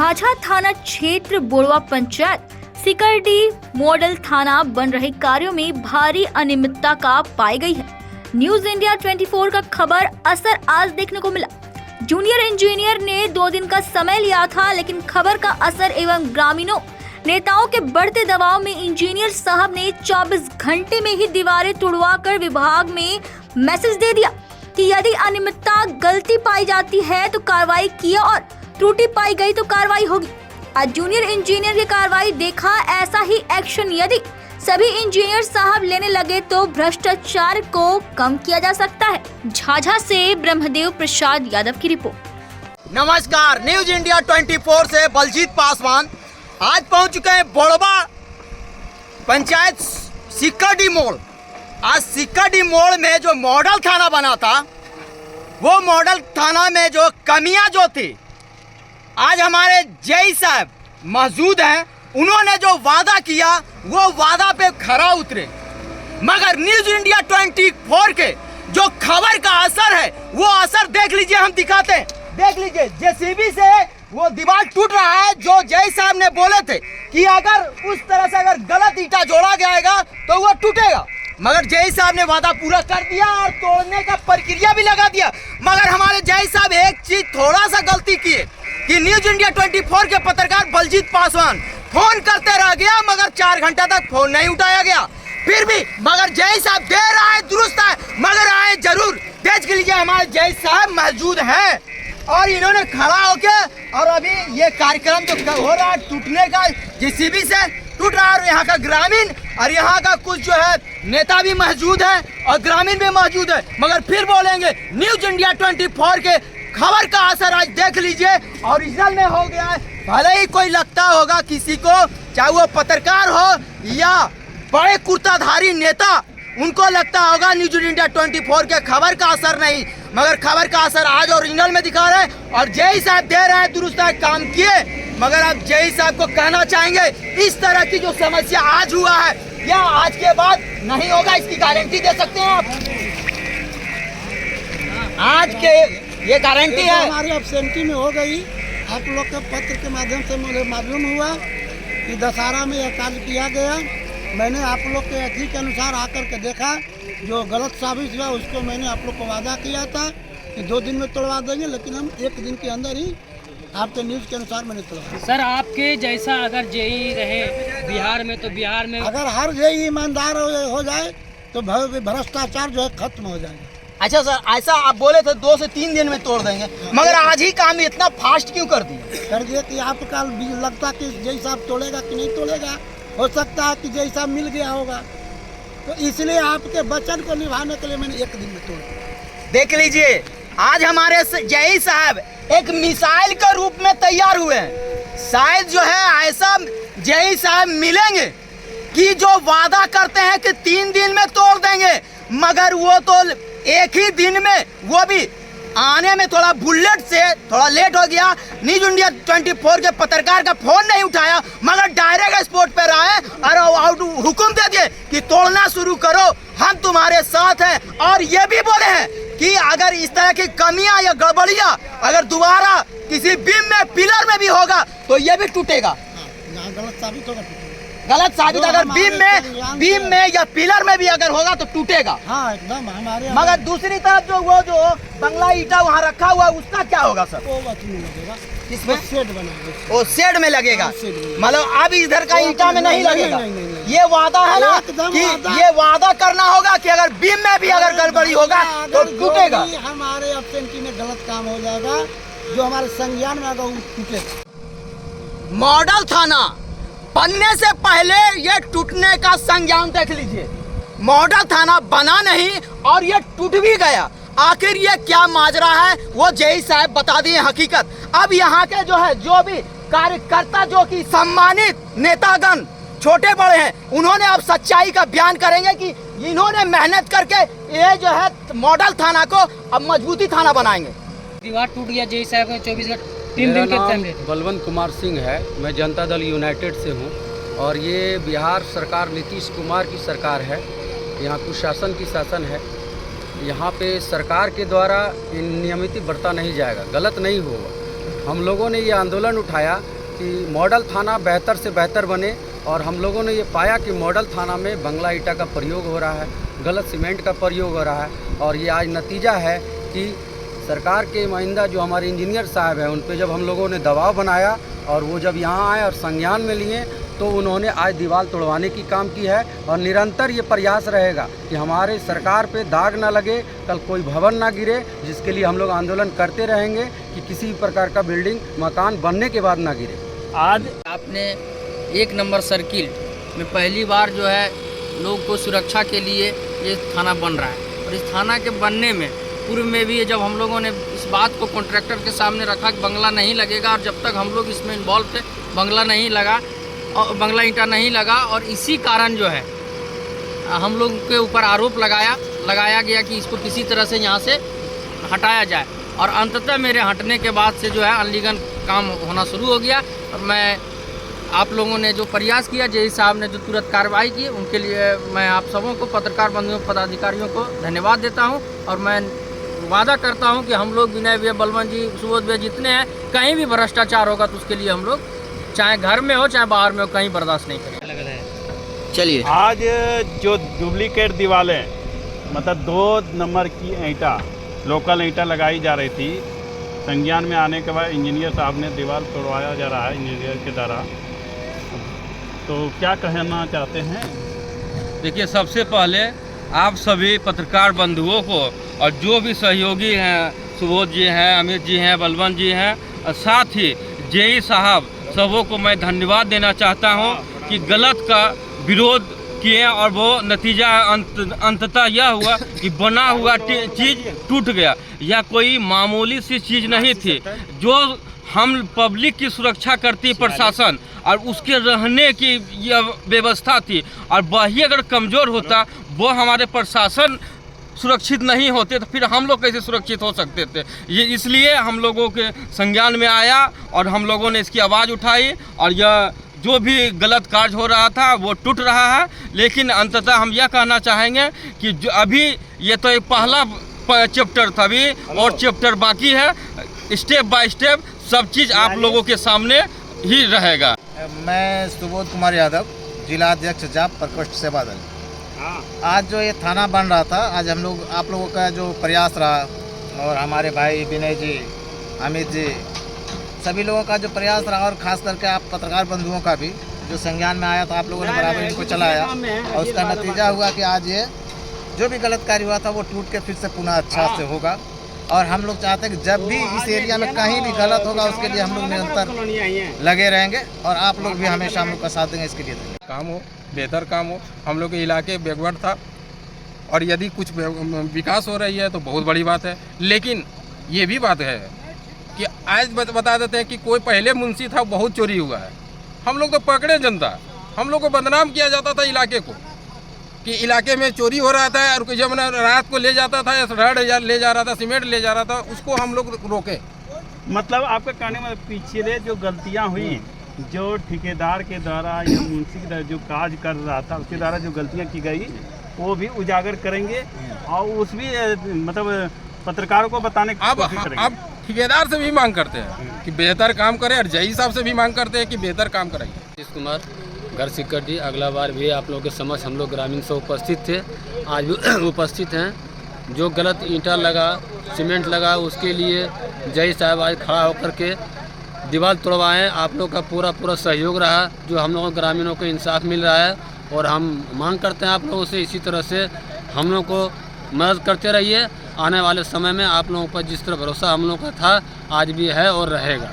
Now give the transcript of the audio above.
झाझा थाना क्षेत्र बोड़वा पंचायत सिकरडी मॉडल थाना बन रहे कार्यों में भारी अनियमितता का पाई गई है। न्यूज इंडिया 24 का खबर असर आज देखने को मिला। जूनियर इंजीनियर ने 2 दिन का समय लिया था, लेकिन खबर का असर एवं ग्रामीणों नेताओं के बढ़ते दबाव में इंजीनियर साहब ने 24 घंटे में ही दीवारें तोड़वाकर विभाग में मैसेज दे दिया कि यदि अनियमितता गलती पाई जाती है तो कार्रवाई की और त्रुटि पाई गई तो कार्रवाई होगी। आज जूनियर इंजीनियर की कार्रवाई देखा, ऐसा ही एक्शन यदि सभी इंजीनियर साहब लेने लगे तो भ्रष्टाचार को कम किया जा सकता है। झाझा से ब्रह्मदेव प्रसाद यादव की रिपोर्ट। नमस्कार, न्यूज इंडिया 24 से बलजीत पासवान आज पहुंच चुके हैं बोड़वा पंचायत सिकरडी मोड़। आज सिकरडी मोड़ में जो मॉडल थाना बना था, वो मॉडल थाना में जो कमियां जो थी, आज हमारे जेई साहब मौजूद हैं। उन्होंने जो वादा किया वो वादा पे खरा उतरे, मगर न्यूज इंडिया 24 के जो खबर का असर है वो असर देख लीजिए, हम दिखाते हैं। देख लीजिए, जेसीबी से वो दीवार टूट रहा है। जो जय साहब ने बोले थे कि अगर उस तरह से अगर गलत ईंटा जोड़ा जाएगा तो वो टूटेगा, मगर जय साहब ने वादा पूरा कर दिया और तोड़ने का प्रक्रिया भी लगा दिया। मगर हमारे जय साहब एक चीज थोड़ा सा गलती किए कि न्यूज इंडिया 24 के पत्रकार बलजीत पासवान फोन करते रह गया, मगर 4 घंटा तक फोन नहीं उठाया गया। फिर भी मगर जय साहब दे रहा है, दुरुस्त है, मगर आए जरूर। देख लीजिए, हमारे जय साहब मौजूद हैं और इन्होंने खड़ा होके और अभी ये कार्यक्रम जो हो रहा है टूटने का, जेसीबी से टूट रहा है। और यहाँ का ग्रामीण और यहाँ का कुछ जो है नेता भी मौजूद है और ग्रामीण भी मौजूद है, मगर फिर बोलेंगे न्यूज इंडिया 24 के खबर का असर आज देख लीजिए ओरिजिनल में हो गया है। भले ही कोई लगता होगा किसी को, चाहे वो पत्रकार हो या बड़े कुर्ताधारी नेता, उनको लगता होगा न्यूज इंडिया 24 के खबर का असर नहीं, मगर खबर का असर आज ओरिजिनल में दिखा रहे हैं। और जय साहब दे रहे हैं, दुरुस्त काम किए, मगर आप जय साहब को कहना चाहेंगे इस तरह की जो समस्या आज हुआ है या आज के बाद नहीं होगा, इसकी गारंटी दे सकते हैं आप? आज के ये गारंटी है। हमारी एब्सेंटी में हो गई। आप लोग के पत्र के माध्यम से मुझे मालूम हुआ कि दशहरा में यह कार्य किया गया। मैंने आप लोग के अर्जी के अनुसार आकर के देखा, जो गलत साबित हुआ उसको मैंने आप लोग को वादा किया था कि 2 दिन में तोड़वा देंगे, लेकिन हम 1 दिन के अंदर ही आपके न्यूज़ के अनुसार मैंने तोड़वा। सर, आपके जैसा अगर जेई रहे बिहार में तो बिहार में अगर हर जेई ईमानदार हो जाए तो भ्रष्टाचार जो है खत्म हो जाएगा। अच्छा सर, ऐसा आप बोले थे 2 से 3 दिन में तोड़ देंगे, मगर आज ही काम इतना फास्ट क्यों कर दिया? कर दिया कि आपका लगता कि जय साहब तोड़ेगा कि नहीं तोड़ेगा। हो सकता है कि जय साहब मिल गया होगा, तो इसलिए आपके वचन को निभाने के लिए मैंने 1 दिन में तोड़ दिया। देख लीजिए, आज हमारे जय साहब एक मिसाइल के रूप में तैयार हुए हैं। शायद जो है ऐसा जय साहब मिलेंगे कि जो वादा करते हैं कि 3 दिन में तोड़ देंगे, मगर वो तो 1 ही दिन में, वो भी आने में थोड़ा बुलेट से थोड़ा लेट हो गया। न्यूज इंडिया 24 के पत्रकार का फोन नहीं उठाया, मगर डायरेक्ट स्पॉट पे रहे और हुक्म दे दिए कि तोड़ना शुरू करो, हम तुम्हारे साथ हैं। और ये भी बोले हैं कि अगर इस तरह की कमियां या गड़बड़ियां अगर दोबारा किसी बीम में, पिलर में भी होगा तो ये भी टूटेगा। गलत साबित होगा, गलत साबित अगर बीम में या पिलर में भी अगर होगा तो टूटेगा। हाँ, एकदम हमारे। मगर दूसरी तरफ जो वो जो बंगला ईटा वहाँ रखा हुआ है, उसका क्या होगा सर? वो लगेगा, इसमें शेड बना, वो शेड में लगेगा। मतलब अब इधर का ईटा में नहीं लगेगा। नहीं। ये वादा है ना कि ये वादा करना होगा कि अगर बीम में भी अगर गड़बड़ी होगा तो टूटेगा। हमारे एब्सेंटी में गलत काम हो जाएगा, जो हमारे संज्ञान में आएगा वो टूटेगा। मॉडल थाना बनने से पहले ये टूटने का संज्ञान देख लीजिए। मॉडल थाना बना नहीं और ये टूट भी गया। आखिर ये क्या माजरा है वो जय साहब बता दिए हकीकत। अब यहाँ के जो है, जो भी कार्यकर्ता, जो कि सम्मानित नेतागण छोटे बड़े हैं, उन्होंने अब सच्चाई का बयान करेंगे कि इन्होंने मेहनत करके ये जो है मॉडल थाना को अब मजबूती थाना बनाएंगे। दीवार टूट गया, जय साहब ने 24 घंटे 3 दिन के टाइम। बलवंत कुमार सिंह है, मैं जनता दल यूनाइटेड से हूँ और ये बिहार सरकार नीतीश कुमार की सरकार है। यहाँ कुशासन की शासन है। यहाँ पे सरकार के द्वारा नियमित बरता नहीं जाएगा, गलत नहीं होगा। हम लोगों ने ये आंदोलन उठाया कि मॉडल थाना बेहतर से बेहतर बने, और हम लोगों ने ये पाया कि मॉडल थाना में बंगला ईटा का प्रयोग हो रहा है, गलत सीमेंट का प्रयोग हो रहा है। और ये आज नतीजा है कि सरकार के नुमाइंदा जो हमारे इंजीनियर साहब हैं, उन पे जब हम लोगों ने दबाव बनाया और वो जब यहाँ आए और संज्ञान में लिए, तो उन्होंने आज दीवार तोड़वाने की काम की है। और निरंतर ये प्रयास रहेगा कि हमारे सरकार पे दाग ना लगे, कल कोई भवन ना गिरे, जिसके लिए हम लोग आंदोलन करते रहेंगे कि किसी भी प्रकार का बिल्डिंग मकान बनने के बाद ना गिरे। आज आपने 1 नंबर सर्किल में पहली बार जो है लोग को सुरक्षा के लिए ये थाना बन रहा है, और इस थाना के बनने में पूर्व में भी जब हम लोगों ने इस बात को कॉन्ट्रैक्टर के सामने रखा कि बंगला नहीं लगेगा, और जब तक हम लोग इसमें इन्वॉल्व थे बंगला नहीं लगा और बंगला ईंटा नहीं लगा, और इसी कारण जो है हम लोग के ऊपर आरोप लगाया गया कि इसको किसी तरह से यहाँ से हटाया जाए। और अंततः मेरे हटने के बाद से जो है अनलीगल काम होना शुरू हो गया, और मैं आप लोगों ने जो प्रयास किया, जेई साहब ने जो तुरंत कार्रवाई की, उनके लिए मैं आप सबों को, पत्रकार बंधुओं पदाधिकारियों को धन्यवाद देता हूं। और मैं वादा करता हूं कि हम लोग विनय भैया, बलवंत जी, सुबोध भैया जितने हैं, कहीं भी भ्रष्टाचार होगा तो उसके लिए हम लोग चाहे घर में हो चाहे बाहर में हो, कहीं बर्दाश्त नहीं करेंगे। चलिए, आज जो डुप्लीकेट दीवारें, मतलब 2 नंबर की ईंटा, लोकल ईंटा लगाई जा रही थी, संज्ञान में आने के बाद इंजीनियर साहब ने दीवार तोड़वाया जा रहा है इंजीनियर के द्वारा, तो क्या कहना चाहते हैं? देखिए, सबसे पहले आप सभी पत्रकार बंधुओं को और जो भी सहयोगी हैं, सुबोध जी हैं, अमित जी हैं, बलवंत जी हैं, और साथ ही जेई साहब, सबों को मैं धन्यवाद देना चाहता हूं कि गलत का विरोध किए, और वो नतीजा अंततः यह हुआ कि बना हुआ चीज़ टूट गया। यह कोई मामूली सी चीज़ नहीं थी। जो हम पब्लिक की सुरक्षा करती प्रशासन, और उसके रहने की यह व्यवस्था थी, और वही अगर कमज़ोर होता, वो हमारे प्रशासन सुरक्षित नहीं होते, तो फिर हम लोग कैसे सुरक्षित हो सकते थे। ये इसलिए हम लोगों के संज्ञान में आया और हम लोगों ने इसकी आवाज़ उठाई, और यह जो भी गलत कार्य हो रहा था वो टूट रहा है। लेकिन अंततः हम यह कहना चाहेंगे कि जो अभी ये तो एक पहला चैप्टर था, अभी और चैप्टर बाकी है। स्टेप बाय स्टेप सब चीज़ आप लोगों के सामने ही रहेगा। मैं सुबोध कुमार यादव, जिला अध्यक्ष जाप प्रकोष्ठ से बादल। आज जो ये थाना बन रहा था, आज हम लोग, आप लोगों का जो प्रयास रहा, और हमारे भाई विनय जी, अमित जी, सभी लोगों का जो प्रयास रहा, और ख़ास करके आप पत्रकार बंधुओं का भी जो संज्ञान में आया था, आप लोगों ने बराबर इनको चलाया, और उसका नतीजा हुआ कि आज ये जो भी गलत कार्य हुआ था वो टूट के फिर से पुनः अच्छा से होगा। और हम लोग चाहते हैं कि जब भी इस एरिया में कहीं भी गलत होगा, उसके लिए हम लोग निरंतर लगे रहेंगे, और आप लोग भी हमेशा हम लोग का साथ देंगे इसके लिए। काम हो, बेहतर काम हो। हम लोग के इलाके बैकवर्ड था, और यदि कुछ विकास हो रही है तो बहुत बड़ी बात है। लेकिन ये भी बात है कि आज बता देते हैं कि कोई पहले मुंशी था, बहुत चोरी हुआ है। हम लोग तो पकड़े जनता, हम लोग को बदनाम किया जाता था इलाके को, कि इलाके में चोरी हो रहा था, और जब रात को ले जाता था, रड ले जा रहा था, सीमेंट ले जा रहा था, उसको हम लोग रोके। मतलब आपका कहने में पिछले जो गलतियां हुई, जो ठेकेदार के द्वारा या मुंशी के द्वारा जो कार्य कर रहा था, उसके द्वारा जो गलतियां की गई, वो भी उजागर करेंगे, और उस भी मतलब पत्रकारों को बताने की कोशिश करेंगे। अब ठेकेदार से भी मांग करते हैं कि बेहतर काम करें, और जई साहब से भी मांग करते हैं कि बेहतर काम कराइए। नीतीश कुमार, घर सिक्योरिटी। अगला बार भी आप लोगों के समझ हम लोग ग्रामीण से उपस्थित थे, आज भी उपस्थित हैं। जो गलत ईंटा लगा, सीमेंट लगा, उसके लिए जय साहब आज खड़ा होकर के दीवार तोड़वाएं। आप लोग का पूरा सहयोग रहा, जो हम लोगों ग्रामीणों को इंसाफ मिल रहा है, और हम मांग करते हैं आप लोगों से इसी तरह से हम लोग को मदद करते रहिए। आने वाले समय में आप लोगों पर जिस तरह भरोसा हम लोगों का था, आज भी है और रहेगा।